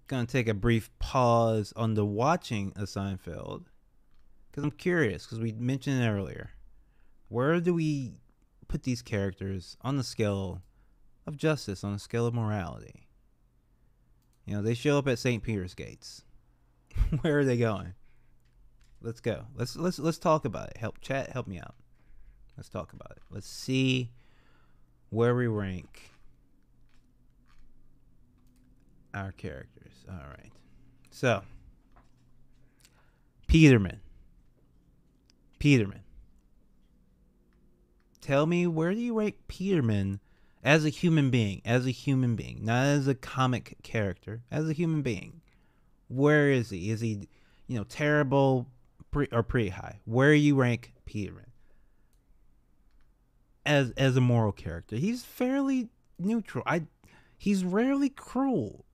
gonna take a brief pause on the watching of Seinfeld because I'm curious because we mentioned it earlier. Where do we put these characters on the scale of justice, on the scale of morality? You know, they show up at St. Peter's gates. Where are they going? Let's go. Let's talk about it. Help me out. Let's talk about it. Let's see where we rank our characters. All right. So, Peterman. Tell me, where do you rank Peterman as a human being? As a human being, not as a comic character. As a human being, where is he? Is he, terrible or pretty high? Where you rank Peterman as a moral character? He's fairly neutral. He's rarely cruel.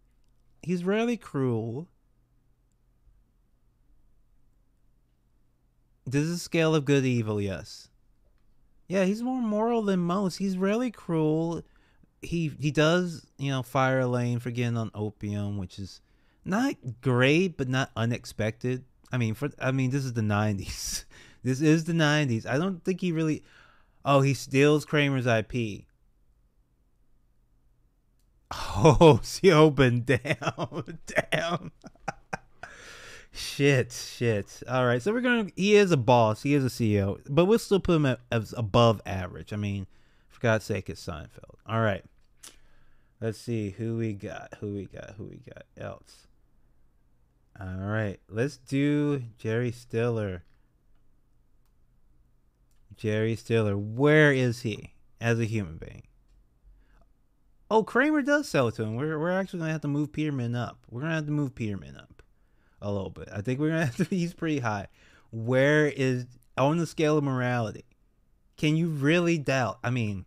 He's rarely cruel. This is a scale of good evil, yes. Yeah, he's more moral than most. He's rarely cruel. He does, fire Elaine for getting on opium, which is not great, but not unexpected. I mean, this is the 90s. This is the 90s. I don't think he really... Oh, he steals Kramer's IP. Oh, she opened. Damn. Shit. All right, so he is a boss. He is a CEO, but we'll still put him as above average. I mean, for God's sake, it's Seinfeld. All right. Let's see who we got else. All right, let's do Jerry Stiller. Where is he as a human being? Oh, Kramer does sell it to him. We're actually gonna have to move Peterman up. A little bit. I think we're gonna have to. He's pretty high. Where is on the scale of morality? Can you really doubt? I mean,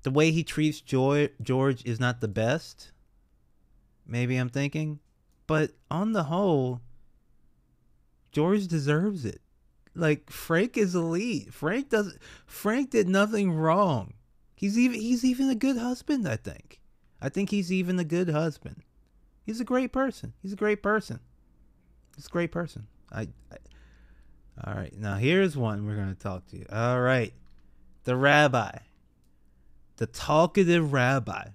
the way he treats George is not the best. Maybe I'm thinking, but on the whole, George deserves it. Like, Frank is elite. Frank did nothing wrong. He's even a good husband, I think. He's even a good husband. He's a great person. All right. Now here's one we're going to talk to you. All right. The rabbi. The talkative rabbi.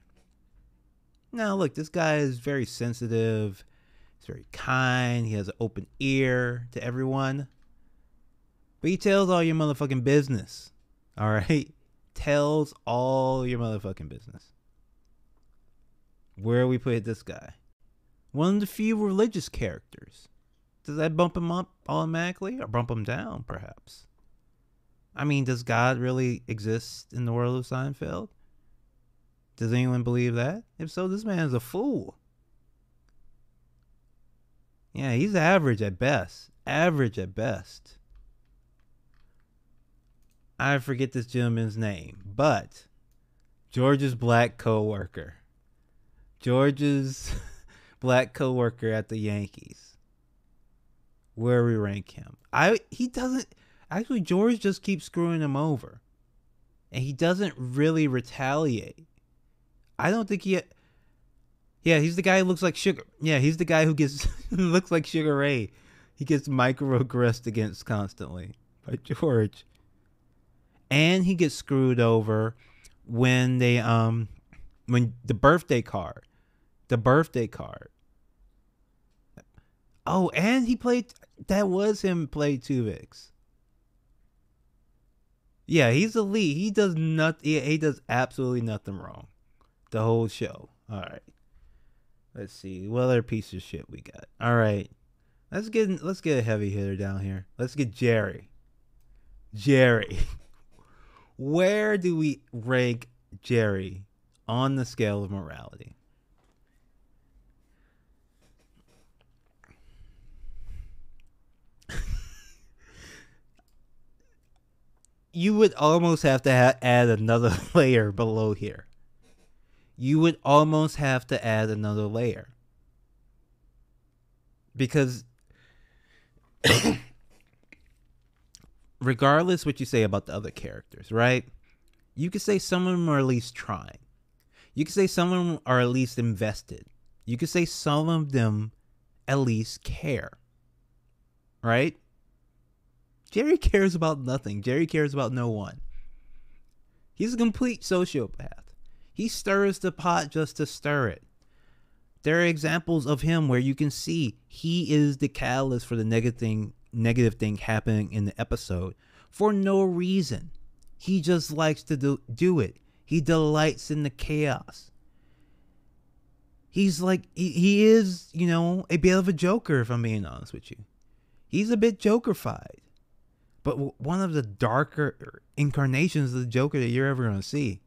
Now, look, this guy is very sensitive. He's very kind. He has an open ear to everyone. But he tells all your motherfucking business. All right? Tells all your motherfucking business. Where we put this guy? One of the few religious characters. Does that bump him up automatically or bump him down, perhaps? I mean, does God really exist in the world of Seinfeld? Does anyone believe that? If so, this man is a fool. Yeah, he's average at best. I forget this gentleman's name, but George's black coworker at the Yankees. Where we rank him? He doesn't actually. George just keeps screwing him over, and he doesn't really retaliate. I don't think he. Yeah, he's the guy who looks like Sugar. Yeah, he's the guy who gets looks like Sugar Ray. He gets microaggressed against constantly by George, and he gets screwed over when when the birthday card. Oh, and he played. That was him play Tuvix. Yeah, he's elite. He does he does absolutely nothing wrong. The whole show. All right. Let's see what other piece of shit we got. All right. Let's get a heavy hitter down here. Let's get Jerry. Where do we rank Jerry on the scale of morality? You would almost have to add another layer below here. Because regardless what you say about the other characters, right? You could say some of them are at least trying. You could say some of them are at least invested. You could say some of them at least care, right? Jerry cares about nothing. Jerry cares about no one. He's a complete sociopath. He stirs the pot just to stir it. There are examples of him where you can see he is the catalyst for the negative thing happening in the episode for no reason. He just likes to do it. He delights in the chaos. He's like, he is, a bit of a joker, if I'm being honest with you. He's a bit jokerfied. But one of the darker incarnations of the Joker that you're ever going to see.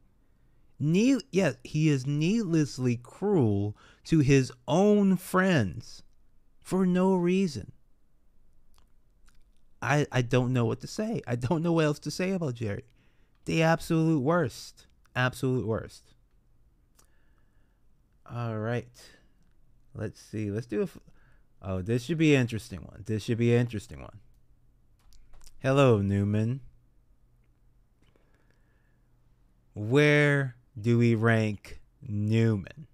Yes, he is needlessly cruel to his own friends for no reason. I don't know what to say. I don't know what else to say about Jerry. The absolute worst. Absolute worst. All right. Let's see. Let's do this should be an interesting one. This should be an interesting one. Hello, Newman. Where do we rank Newman?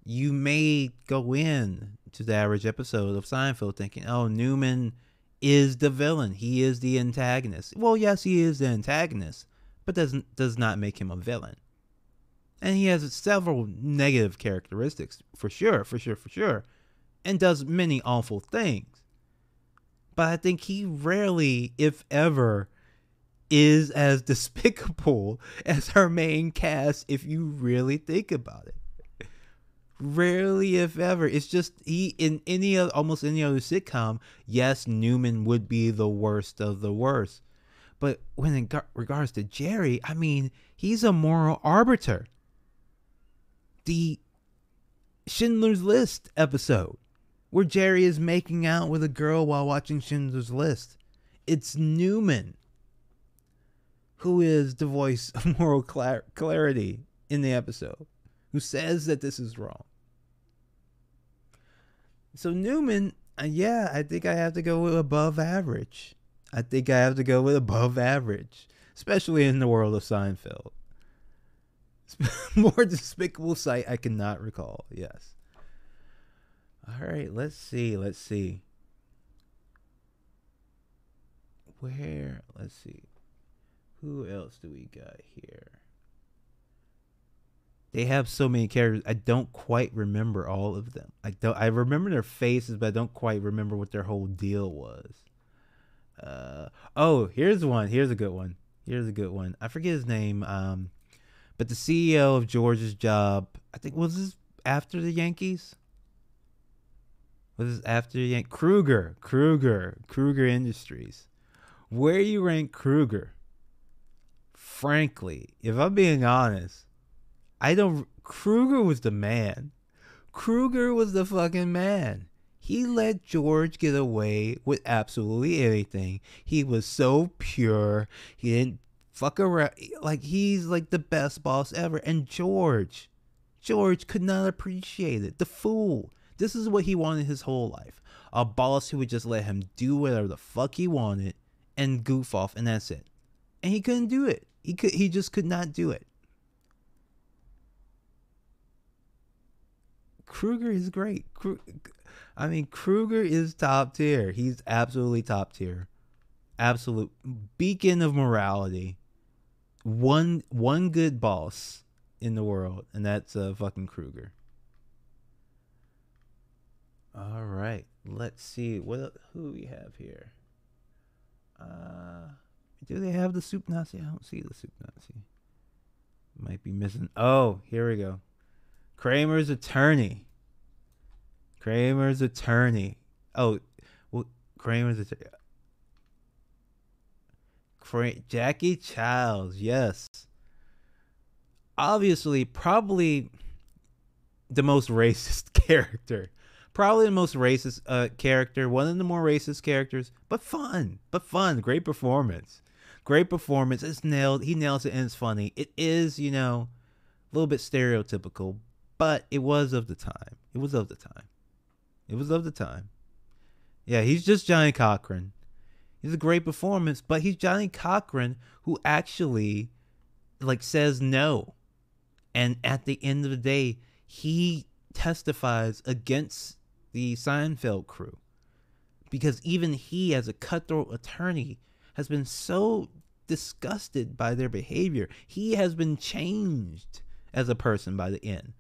You may go in to the average episode of Seinfeld thinking, oh, Newman is the villain. He is the antagonist. Well, yes, he is the antagonist, but does not make him a villain. And he has several negative characteristics, for sure, and does many awful things. But I think he rarely, if ever, is as despicable as our main cast if you really think about it. Rarely, if ever. It's just in almost any other sitcom, yes, Newman would be the worst of the worst. But when in regards to Jerry, I mean, he's a moral arbiter. The Schindler's List episode where Jerry is making out with a girl while watching Schindler's List. It's Newman who is the voice of moral clarity in the episode, who says that this is wrong. So Newman, I think I have to go with above average. Especially in the world of Seinfeld. More despicable sight I cannot recall, yes. All right, let's see. Who else do we got here? They have so many characters. I don't quite remember all of them. I remember their faces, but I don't quite remember what their whole deal was. Here's one. Here's a good one. I forget his name. But the CEO of George's Job, I think, was this after the Yankees? Kruger Industries. Where you rank Kruger? Frankly, if I'm being honest, Kruger was the man. Kruger was the fucking man. He let George get away with absolutely anything. He was so pure. He didn't fuck around. Like, he's like the best boss ever. And George could not appreciate it. The fool. This is what he wanted his whole life. A boss who would just let him do whatever the fuck he wanted and goof off, and that's it. And he couldn't do it. He just could not do it. Kruger is great. Kruger is top tier. He's absolutely top tier. Absolute beacon of morality. One good boss in the world, and that's fucking Kruger. All right, let's see who we have here. Do they have the soup Nazi? I don't see the soup Nazi. Might be missing. Oh, here we go. Kramer's attorney. Oh, well, Kramer's attorney. Jackie Childs, yes. Obviously, probably the most racist character. One of the more racist characters, but fun. Great performance. It's nailed. He nails it, and it's funny. It is, a little bit stereotypical, but it was of the time. Yeah, he's just Johnny Cochran. He's a great performance, but he's Johnny Cochran who actually, says no. And at the end of the day, he testifies against the Seinfeld crew, because even he, as a cutthroat attorney, has been so disgusted by their behavior. He has been changed as a person by the end.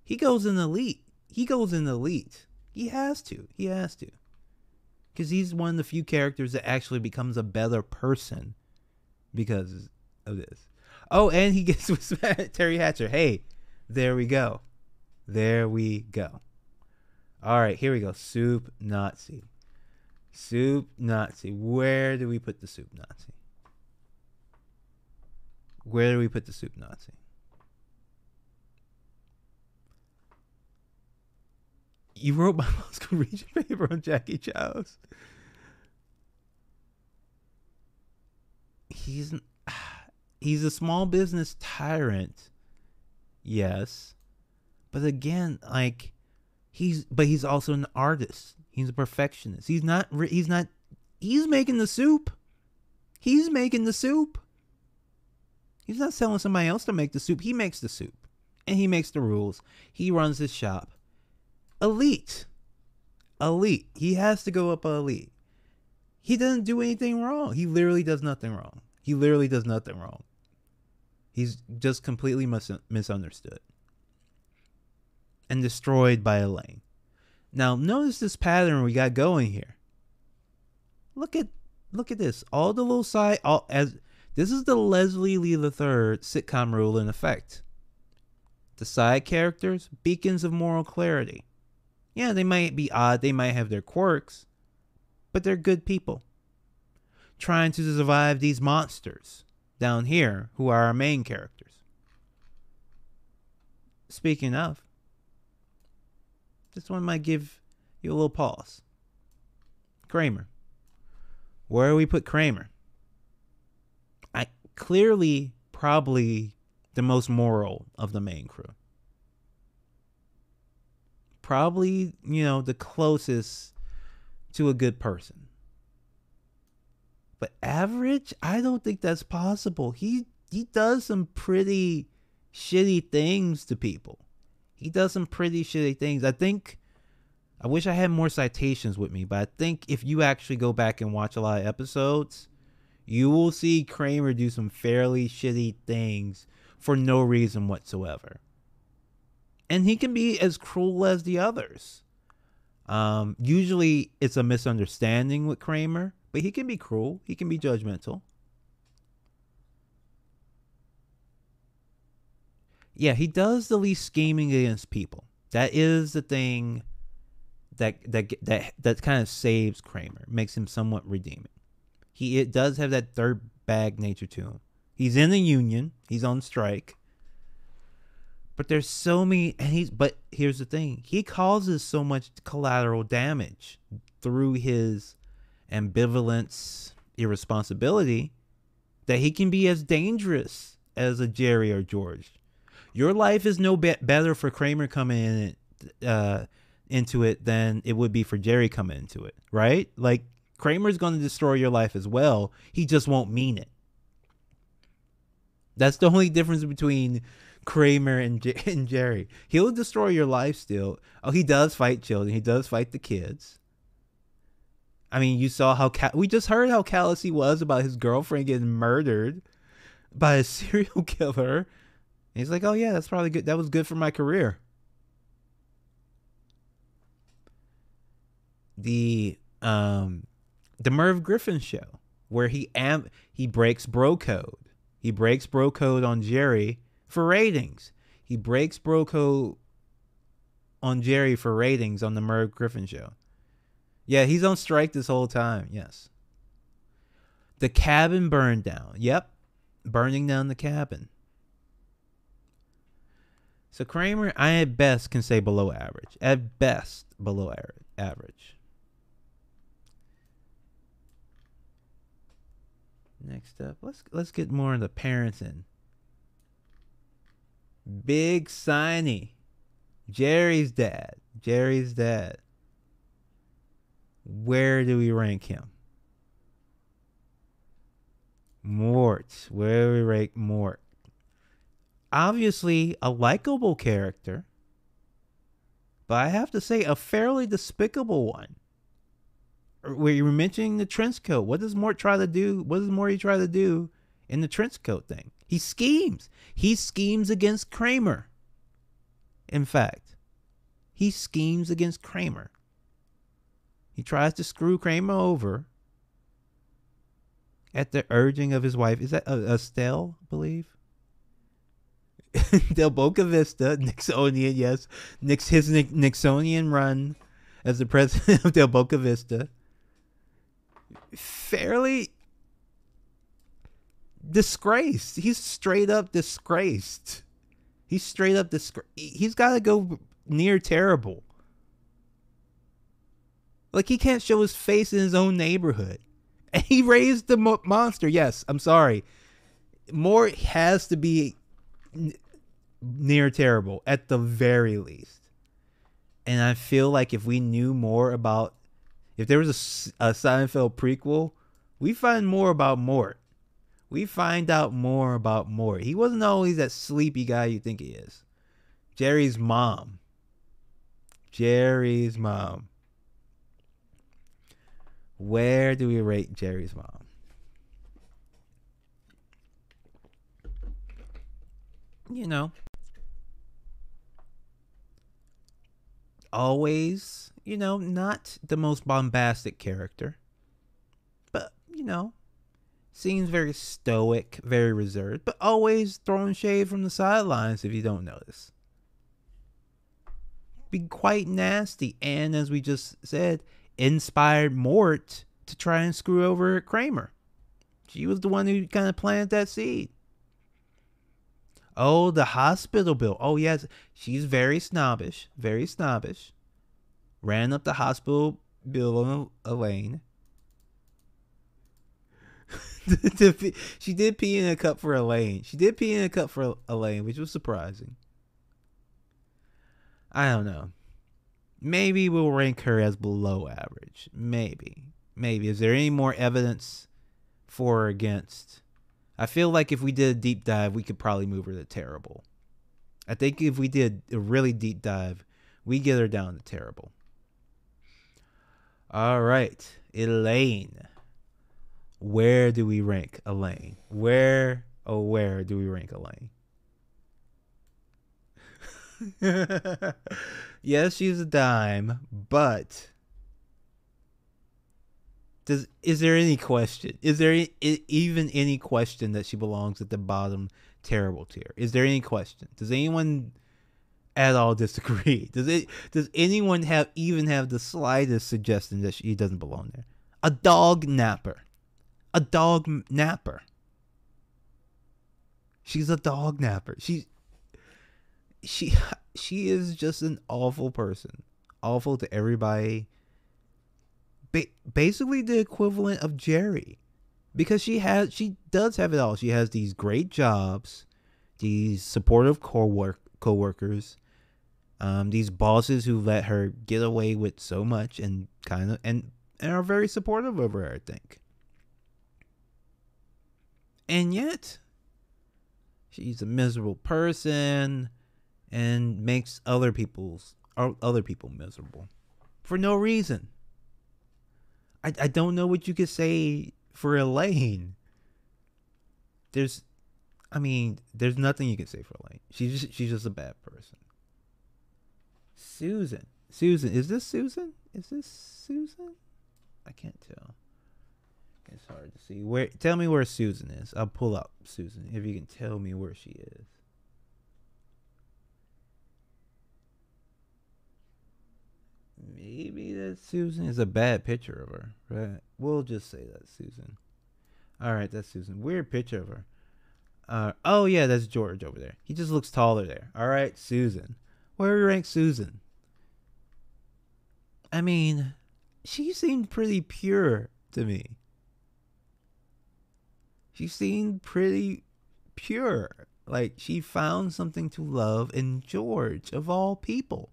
He goes in elite. He goes in elite. He has to. He has to. Because he's one of the few characters that actually becomes a better person because of this. Oh, and he gets with Terry Hatcher. Hey, there we go. There we go. All right, here we go. Soup Nazi. Soup Nazi. Where do we put the Soup Nazi? Where do we put the Soup Nazi? You wrote my law school region paper on Jackie Chow's. He's a small business tyrant, yes, but again, like he's also an artist. He's a perfectionist. He's making the soup. He's making the soup. He's not selling somebody else to make the soup. He makes the soup, and he makes the rules. He runs his shop. Elite. He has to go up elite. He doesn't do anything wrong. He literally does nothing wrong. He's just completely misunderstood and destroyed by Elaine. Now, notice this pattern we got going here. Look at this. All the little side, this is the Leslie Lee III sitcom rule in effect. The side characters, beacons of moral clarity. Yeah, they might be odd, they might have their quirks, but they're good people trying to survive these monsters down here who are our main characters. Speaking of, this one might give you a little pause. Kramer. Where do we put Kramer? Clearly, probably the most moral of the main crew. Probably, the closest to a good person. But average? I don't think that's possible. He does some pretty shitty things to people. I wish I had more citations with me, but I think if you actually go back and watch a lot of episodes, you will see Kramer do some fairly shitty things for no reason whatsoever. And he can be as cruel as the others. Usually it's a misunderstanding with Kramer, but he can be cruel. He can be judgmental. Yeah, he does the least scheming against people. That is the thing that kind of saves Kramer, makes him somewhat redeeming. It does have that third bag nature to him. He's in the union. He's on strike. But there's so many, but here's the thing. He causes so much collateral damage through his ambivalence, irresponsibility, that he can be as dangerous as a Jerry or George. Your life is no better for Kramer coming into it than it would be for Jerry coming into it, right? Like, Kramer's going to destroy your life as well. He just won't mean it. That's the only difference between Kramer and Jerry. He'll destroy your life still. Oh, he does fight children. He does fight the kids. I mean, you saw how we just heard how callous he was about his girlfriend getting murdered by a serial killer. And he's like, oh yeah, that's probably good. That was good for my career. The Merv Griffin show, where he breaks bro code. He breaks bro code on Jerry for ratings. He breaks bro code on Jerry for ratings on the Merv Griffin show. Yeah, he's on strike this whole time. Yes. The cabin burned down. Yep. Burning down the cabin. So Kramer, I at best can say below average. At best, below average. Next up, let's get more into parenting. Big Siney, Jerry's dad. Where do we rank him? Mort. Where do we rank Mort? Obviously, a likable character. but I have to say a fairly despicable one. Where you were mentioning the trench coat. What does Mort try to do? What does Morty try to do in the trench coat thing? He schemes. He schemes against Kramer. In fact, he schemes against Kramer. He tries to screw Kramer over at the urging of his wife. Is that Estelle, I believe? Del Boca Vista, Nixonian, yes. His Nixonian run as the president of Del Boca Vista. Fairly disgraced. He's straight up disgraced. He's got to go near terrible. Like, he can't show his face in his own neighborhood. And he raised the monster. Yes, I'm sorry. More has to be near terrible at the very least. And I feel like if we knew more about, if there was a Seinfeld prequel, we find more about Mort. We find out more about Mort. He wasn't always that sleepy guy you think he is. Jerry's mom. Where do we rate Jerry's mom? You know, always, not the most bombastic character, but, seems very stoic, very reserved, but always throwing shade from the sidelines if you don't notice. Be quite nasty, and as we just said, inspired Mort to try and screw over Kramer. She was the one who kind of planted that seed. Oh, the hospital bill. Oh, yes. She's very snobbish. Very snobbish. Ran up the hospital bill on Elaine. She did pee in a cup for Elaine. Which was surprising. I don't know. Maybe we'll rank her as below average. Maybe. Is there any more evidence for or against? I feel like if we did a deep dive, we could probably move her to terrible. I think if we did a really deep dive, we get her down to terrible. All right. Elaine. Where do we rank Elaine? Where do we rank Elaine? Yes, she's a dime, but is there any question? Is there even any question that she belongs at the bottom terrible tier? Is there any question? Does anyone at all disagree? Does anyone have the slightest suggestion that she doesn't belong there? A dog napper. She's a dog napper. She is just an awful person. Awful to everybody. Basically the equivalent of Jerry. Because she does have it all. She has these great jobs, these supportive co-workers, these bosses who let her get away with so much and are very supportive of her, I think. And yet, she's a miserable person and makes other people miserable for no reason. I don't know what you could say for Elaine. There's nothing you can say for Elaine. She's just a bad person. Susan, is this Susan? I can't tell. It's hard to see. Tell me where Susan is. I'll pull up Susan if you can tell me where she is. Maybe that Susan is a bad picture of her, right? We'll just say that's Susan. All right, that's Susan. Weird picture of her. Oh yeah, that's George over there. He just looks taller there. All right, Susan. Where do we rank Susan? I mean, she seemed pretty pure to me. She seemed pretty pure. Like, she found something to love in George, of all people.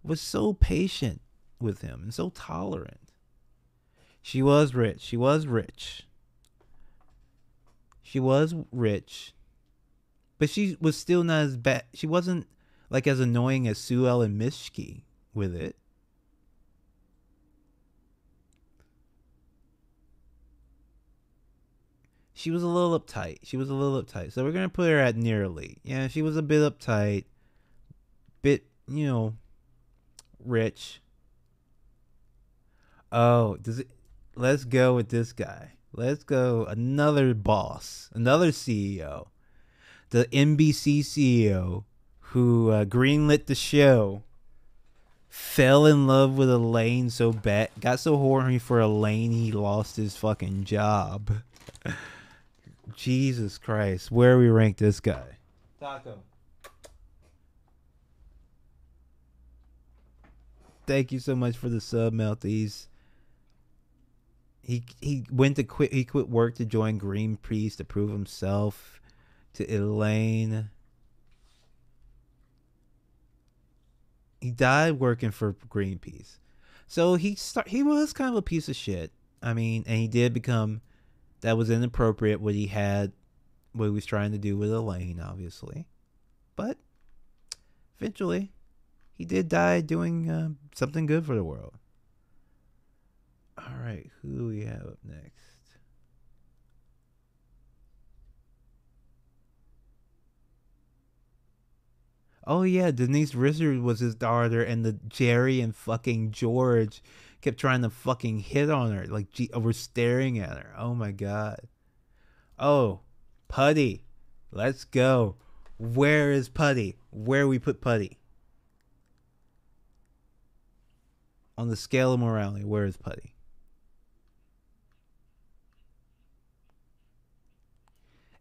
Was so patient with him and so tolerant. She was rich. But she was still not as bad. She wasn't like as annoying as Sue Ellen Mishke with it. She was a little uptight. So we're gonna put her at near elite. Yeah, she was a bit uptight, bit, rich. Oh, does it? Let's go with this guy. Let's go another boss, another CEO, the NBC CEO who greenlit the show, fell in love with Elaine so bad, got so horny for Elaine he lost his fucking job. Jesus Christ, where we rank this guy? Taco. Thank you so much for the sub, Melties. He went to quit. He quit work to join Greenpeace to prove himself to Elaine. He died working for Greenpeace, so he was kind of a piece of shit. I mean, and he did become. That was inappropriate what he was trying to do with Elaine, obviously, but eventually, he did die doing something good for the world. All right, who do we have up next? Oh yeah, Denise Richards was his daughter, and the Jerry and fucking George kept trying to fucking hit on her, like we're staring at her. Oh my god. Oh, Putty, let's go. Where is Putty? Where we put Putty? On the scale of morality, where is Putty?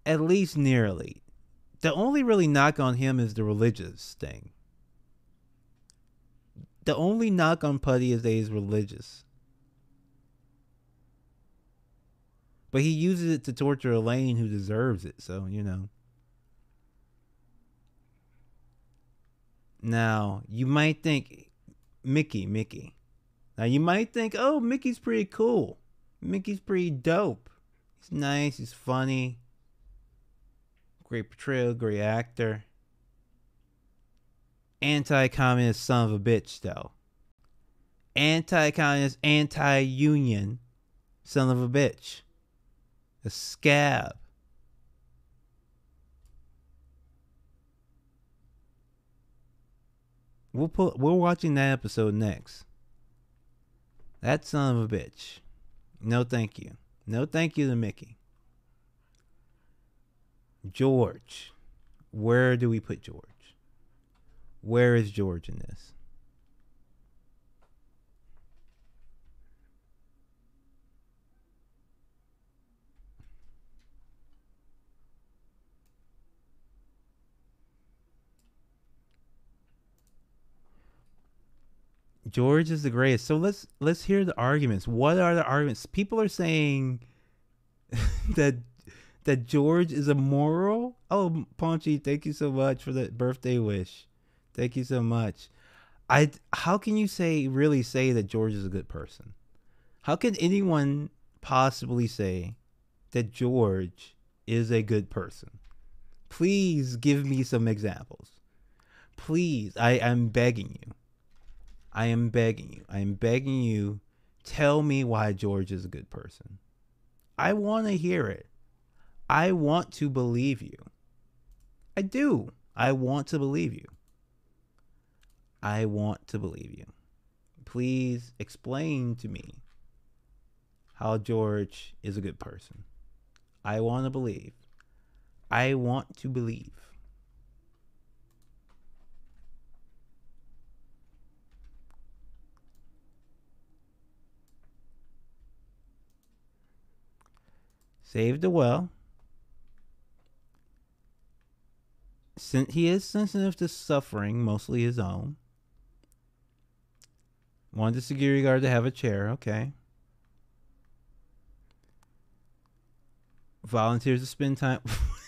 At least nearly. The only really knock on him is the religious thing. The only knock on Putty is that he's religious. But he uses it to torture Elaine, who deserves it, so, Now, you might think, Mickey. Now, you might think, oh, Mickey's pretty cool. Mickey's pretty dope. He's nice, he's funny. Great portrayal, great actor. Anti-communist son of a bitch, though. Anti-communist, anti-union son of a bitch. A scab. We're watching that episode next. That son of a bitch. No thank you. No thank you to Mickey. George. Where do we put George? Where is George in this? George is the greatest. So let's hear the arguments. What are the arguments? People are saying that George is immoral. Oh, Paunchy, thank you so much for the birthday wish. Thank you so much. How can you really say that George is a good person? How can anyone possibly say that George is a good person? Please give me some examples. Please, I'm begging you. I am begging you. Tell me why George is a good person. I want to hear it. I want to believe you. I do. I want to believe you. I want to believe you. Please explain to me how George is a good person. I want to believe. I want to believe. Save the well. He is sensitive to suffering, mostly his own. Wanted the security guard to have a chair. Okay. Volunteers to spend time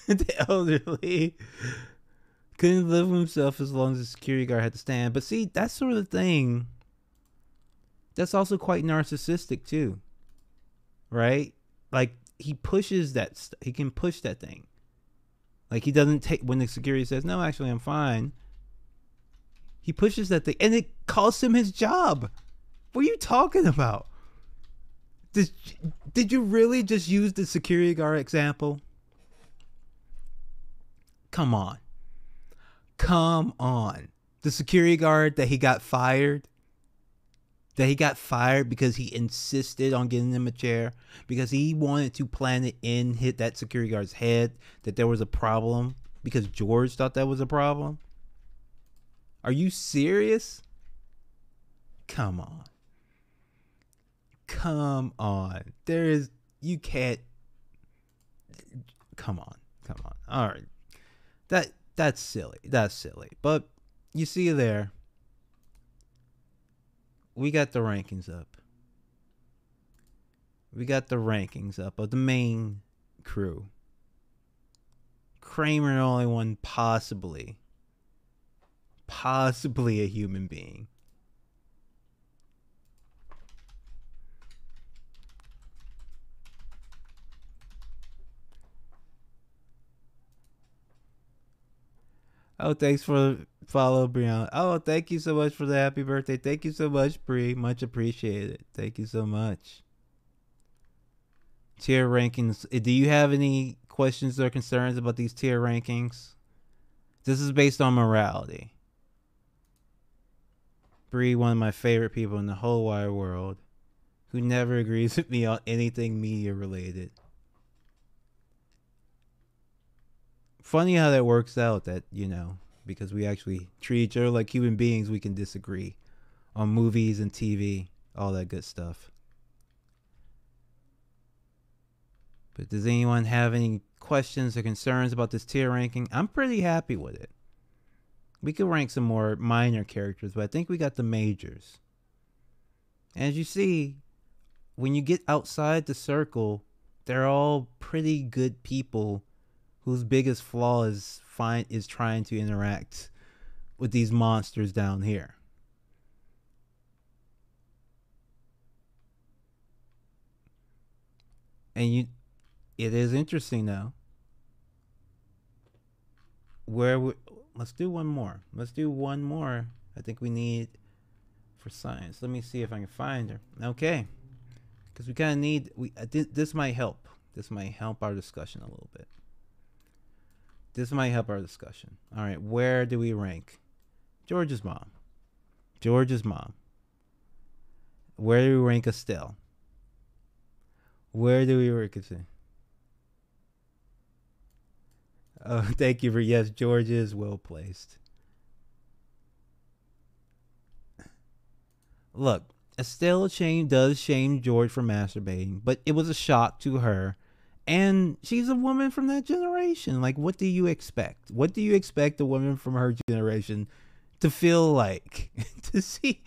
with the elderly. Couldn't live with himself as long as the security guard had to stand. But see, that's sort of the thing. That's also quite narcissistic too. Right? Like, he pushes that. He can push that thing. Like, he doesn't take when the security says, "No, actually, I'm fine." He pushes that thing, and it costs him his job. What are you talking about? Did, did you really just use the security guard example? Come on. Come on. The security guard that he got fired. That he got fired because he insisted on getting him a chair. Because he wanted to plant it in, hit that security guard's head. That there was a problem. Because George thought that was a problem. Are you serious? Come on. Come on. There is, you can't. Come on. Come on. All right. That's silly. That's silly. But you see there, we got the rankings up. We got the rankings up of the main crew. Kramer, the only one possibly a human being. Oh, thanks for the follow, Brianna. Oh, thank you so much for the happy birthday. Thank you so much, Bri. Much appreciated. Thank you so much. Tier rankings. Do you have any questions or concerns about these tier rankings? This is based on morality. Bri, one of my favorite people in the whole wide world, who never agrees with me on anything media related. Funny how that works out, that, you know, because we actually treat each other like human beings, we can disagree on movies and TV, all that good stuff. But does anyone have any questions or concerns about this tier ranking? I'm pretty happy with it. We could rank some more minor characters, but I think we got the majors. And as you see, when you get outside the circle, they're all pretty good people whose biggest flaw is trying to interact with these monsters down here. And it is interesting though. Let's do one more. Let's do one more. I think we need for science. Let me see if I can find her. Okay, because we kind of need. This might help. This might help our discussion a little bit. This might help our discussion. All right, where do we rank George's mom? George's mom. Where do we rank Estelle? Where do we rank it? Oh, thank you for yes. George is well placed. Look, Estelle does shame George for masturbating, but it was a shock to her. And she's a woman from that generation. Like, what do you expect? What do you expect a woman from her generation to feel like? To see,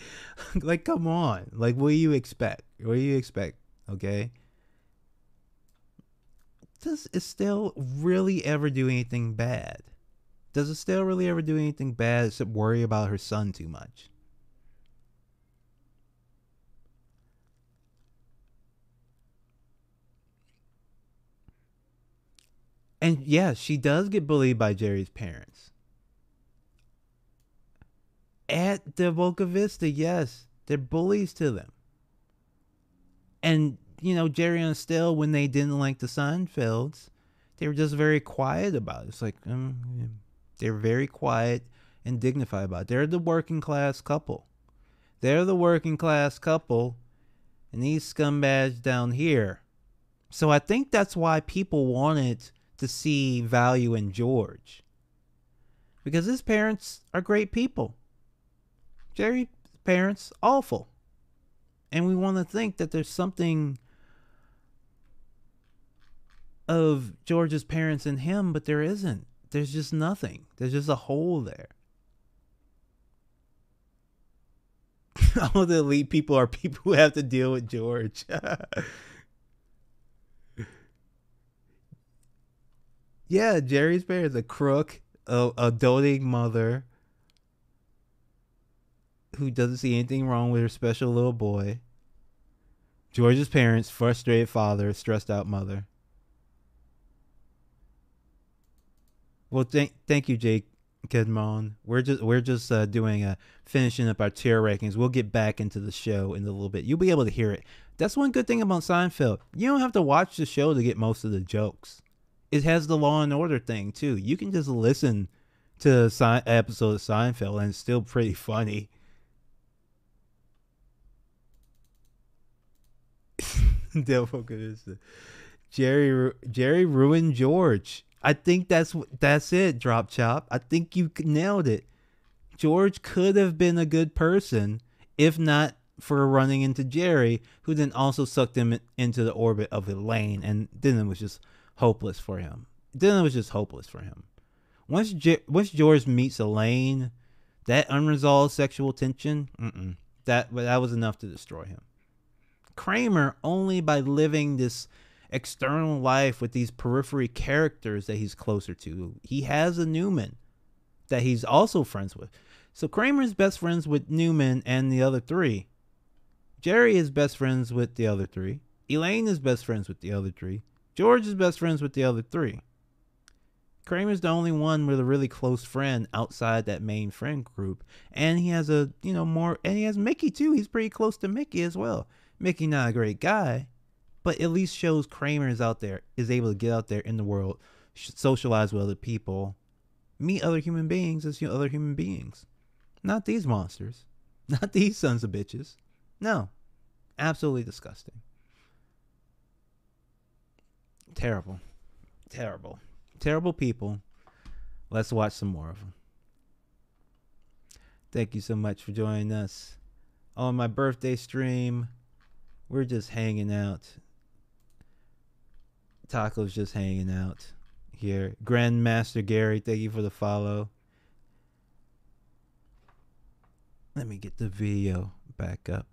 like, come on. Like, what do you expect? What do you expect? Okay? Does Estelle really ever do anything bad? Does Estelle really ever do anything bad except worry about her son too much? And yeah, she does get bullied by Jerry's parents. At the Boca Vista, yes. They're bullies to them. And, you know, Jerry and Estelle, when they didn't like the Seinfelds, they were just very quiet about it. It's like, they're very quiet and dignified about it. They're the working class couple. They're the working class couple. And these scumbags down here. So I think that's why people wanted to see value in George, because his parents are great people. Jerry's parents, awful. And we want to think that there's something of George's parents in him, but there isn't. There's just nothing. There's just a hole there. All the elite people are people who have to deal with George. Yeah, Jerry's parents, a crook, a doting mother who doesn't see anything wrong with her special little boy. George's parents, frustrated father, stressed out mother. Well, thank you, Jake. Kidmon. We're just doing finishing up our tier rankings. We'll get back into the show in a little bit. You'll be able to hear it. That's one good thing about Seinfeld. You don't have to watch the show to get most of the jokes. It has the Law and Order thing too. You can just listen to episode of Seinfeld and it's still pretty funny. Devil goodness. Jerry ruined George. I think that's it. Drop chop. I think you nailed it. George could have been a good person if not for running into Jerry, who then also sucked him into the orbit of Elaine, and then it was just hopeless for him. Once George meets Elaine, that unresolved sexual tension, that was enough to destroy him. Kramer, only by living this external life with these periphery characters that he's closer to. He has a Newman that he's also friends with. So Kramer's best friends with Newman and the other three. Jerry is best friends with the other three. Elaine is best friends with the other three. George is best friends with the other three. Kramer's the only one with a really close friend outside that main friend group. And he has and he has Mickey too. He's pretty close to Mickey as well. Mickey not a great guy, but at least shows Kramer is able to get out there in the world, socialize with other people, meet other human beings as other human beings. Not these monsters. Not these sons of bitches. No. Absolutely disgusting. Terrible. Terrible. Terrible people. Let's watch some more of them. Thank you so much for joining us on my birthday stream. We're just hanging out. Taco's just hanging out here. Grandmaster Gary, thank you for the follow. Let me get the video back up.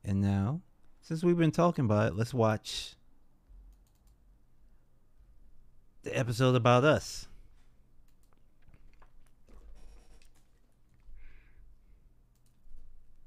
And now, since we've been talking about it, let's watch the episode about us.